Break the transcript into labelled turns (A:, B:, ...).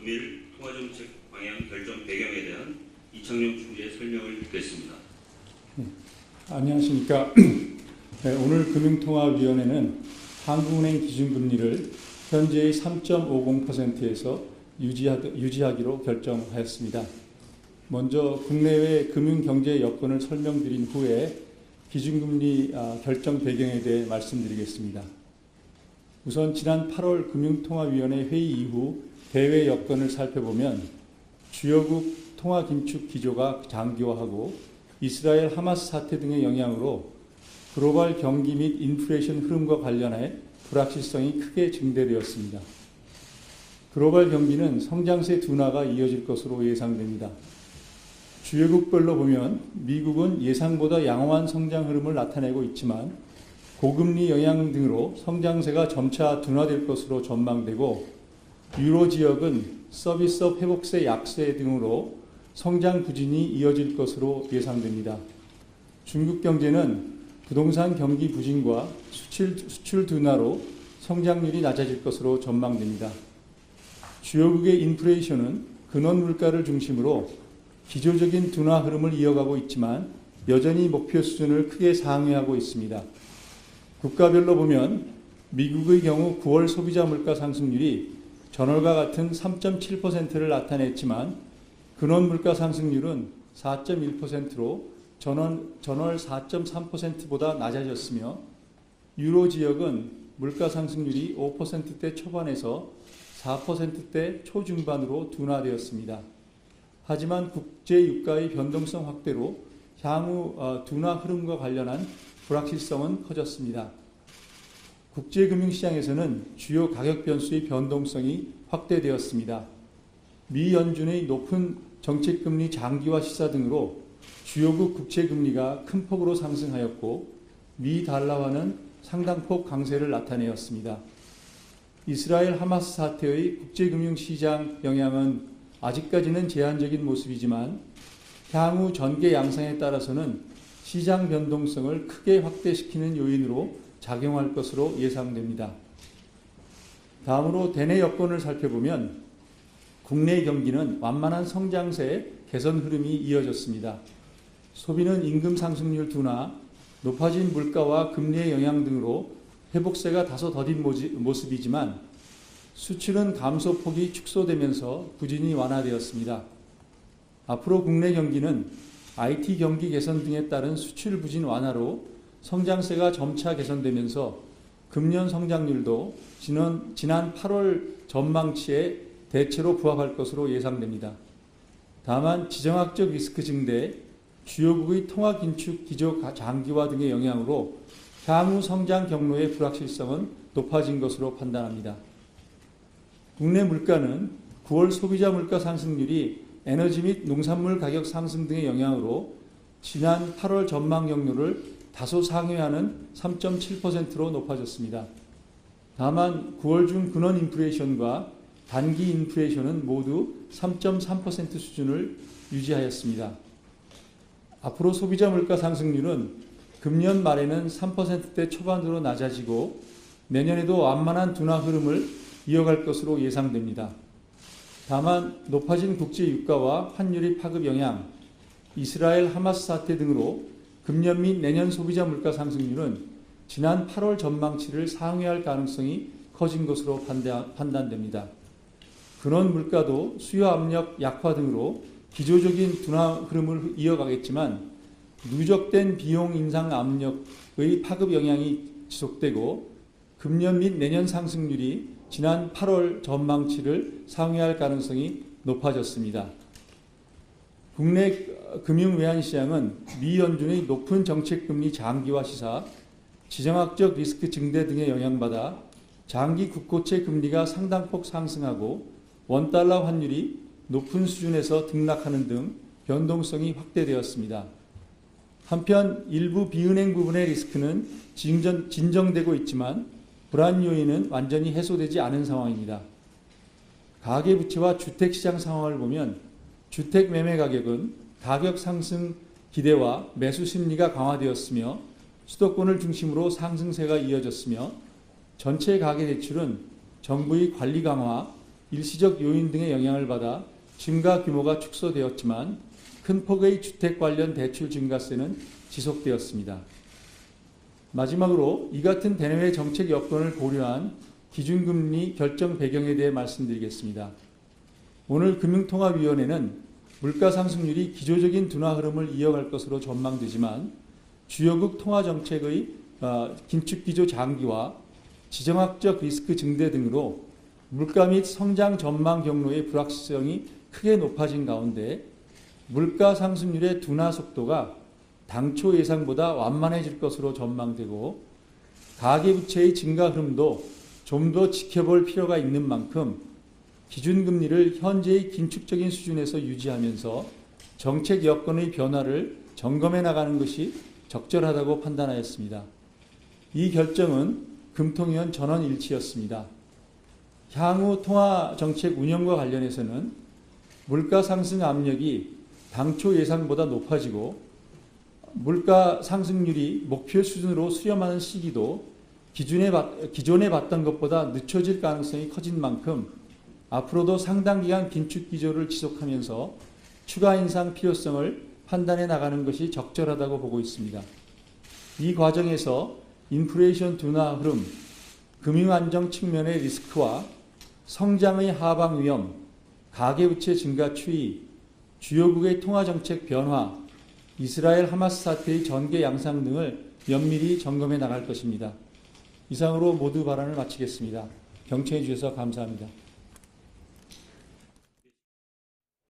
A: 금일 통화정책 방향 결정 배경에 대한 이창용 총재의 설명을 듣겠습니다.
B: 안녕하십니까. 네, 오늘 금융통화위원회는 한국은행 기준금리를 현재의 3.50%에서 유지하기로 결정하였습니다. 먼저 국내외 금융경제 여건을 설명드린 후에 기준금리 결정 배경에 대해 말씀드리겠습니다. 우선 지난 8월 금융통화위원회 회의 이후 대외 여건을 살펴보면 주요국 통화긴축 기조가 장기화하고 이스라엘 하마스 사태 등의 영향으로 글로벌 경기 및 인플레이션 흐름과 관련해 불확실성이 크게 증대되었습니다. 글로벌 경기는 성장세 둔화가 이어질 것으로 예상됩니다. 주요국별로 보면 미국은 예상보다 양호한 성장 흐름을 나타내고 있지만 고금리 영향 등으로 성장세가 점차 둔화될 것으로 전망되고 유로 지역은 서비스업 회복세 약세 등으로 성장 부진이 이어질 것으로 예상됩니다. 중국 경제는 부동산 경기 부진과 수출 둔화로 성장률이 낮아질 것으로 전망됩니다. 주요국의 인플레이션은 근원 물가를 중심으로 기조적인 둔화 흐름을 이어가고 있지만 여전히 목표 수준을 크게 상회하고 있습니다. 국가별로 보면 미국의 경우 9월 소비자 물가 상승률이 전월과 같은 3.7%를 나타냈지만 근원 물가 상승률은 4.1%로 전월 4.3%보다 낮아졌으며 유로 지역은 물가 상승률이 5%대 초반에서 4%대 초중반으로 둔화되었습니다. 하지만 국제 유가의 변동성 확대로 향후 둔화 흐름과 관련한 불확실성은 커졌습니다. 국제금융시장에서는 주요 가격 변수의 변동성이 확대되었습니다. 미 연준의 높은 정책금리 장기화 시사 등으로 주요국 국채금리가 큰 폭으로 상승하였고 미 달러화는 상당폭 강세를 나타내었습니다. 이스라엘 하마스 사태의 국제금융시장 영향은 아직까지는 제한적인 모습이지만 향후 전개 양상에 따라서는 시장 변동성을 크게 확대시키는 요인으로 작용할 것으로 예상됩니다. 다음으로 대내 여건을 살펴보면 국내 경기는 완만한 성장세 개선 흐름이 이어졌습니다. 소비는 임금 상승률 둔화, 높아진 물가와 금리의 영향 등으로 회복세가 다소 더딘 모습이지만 수출은 감소폭이 축소되면서 부진이 완화되었습니다. 앞으로 국내 경기는 IT 경기 개선 등에 따른 수출 부진 완화로 성장세가 점차 개선되면서 금년 성장률도 지난 8월 전망치에 대체로 부합할 것으로 예상됩니다. 다만 지정학적 리스크 증대, 주요국의 통화 긴축 기조 장기화 등의 영향으로 향후 성장 경로의 불확실성은 높아진 것으로 판단합니다. 국내 물가는 9월 소비자 물가 상승률이 에너지 및 농산물 가격 상승 등의 영향으로 지난 8월 전망 경로를 다소 상회하는 3.7%로 높아졌습니다. 다만 9월 중 근원 인플레이션과 단기 인플레이션은 모두 3.3% 수준을 유지하였습니다. 앞으로 소비자 물가 상승률은 금년 말에는 3%대 초반으로 낮아지고 내년에도 완만한 둔화 흐름을 이어갈 것으로 예상됩니다. 다만 높아진 국제 유가와 환율의 파급 영향, 이스라엘 하마스 사태 등으로 금년 및 내년 소비자 물가 상승률은 지난 8월 전망치를 상회할 가능성이 커진 것으로 판단됩니다. 근원 물가도 수요 압력 약화 등으로 기조적인 둔화 흐름을 이어가겠지만 누적된 비용 인상 압력의 파급 영향이 지속되고 금년 및 내년 상승률이 지난 8월 전망치를 상회할 가능성이 높아졌습니다. 국내 금융외환시장은 미 연준의 높은 정책금리 장기화 시사, 지정학적 리스크 증대 등에 영향받아 장기 국고채 금리가 상당폭 상승하고 원달러 환율이 높은 수준에서 등락하는 등 변동성이 확대되었습니다. 한편 일부 비은행 부분의 리스크는 진정되고 있지만 불안 요인은 완전히 해소되지 않은 상황입니다. 가계부채와 주택시장 상황을 보면 주택 매매 가격은 가격 상승 기대와 매수 심리가 강화되었으며 수도권을 중심으로 상승세가 이어졌으며 전체 가계대출은 정부의 관리 강화, 일시적 요인 등의 영향을 받아 증가 규모가 축소되었지만 큰 폭의 주택 관련 대출 증가세는 지속되었습니다. 마지막으로 이 같은 대내외 정책 여건을 고려한 기준금리 결정 배경에 대해 말씀드리겠습니다. 오늘 금융통화위원회는 물가 상승률이 기조적인 둔화 흐름을 이어갈 것으로 전망되지만 주요국 통화정책의 긴축기조 장기화, 지정학적 리스크 증대 등으로 물가 및 성장 전망 경로의 불확실성이 크게 높아진 가운데 물가 상승률의 둔화 속도가 당초 예상보다 완만해질 것으로 전망되고 가계부채의 증가 흐름도 좀 더 지켜볼 필요가 있는 만큼 기준금리를 현재의 긴축적인 수준에서 유지하면서 정책 여건의 변화를 점검해 나가는 것이 적절하다고 판단하였습니다. 이 결정은 금통위원 전원 일치였습니다. 향후 통화정책 운영과 관련해서는 물가 상승 압력이 당초 예상보다 높아지고 물가 상승률이 목표 수준으로 수렴하는 시기도 기존에 봤던 것보다 늦춰질 가능성이 커진 만큼 앞으로도 상당 기간 긴축 기조를 지속하면서 추가 인상 필요성을 판단해 나가는 것이 적절하다고 보고 있습니다. 이 과정에서 인플레이션 둔화 흐름, 금융안정 측면의 리스크와 성장의 하방 위험, 가계부채 증가 추이, 주요국의 통화정책 변화, 이스라엘 하마스 사태의 전개 양상 등을 면밀히 점검해 나갈 것입니다. 이상으로 모두 발언을 마치겠습니다. 경청해 주셔서 감사합니다.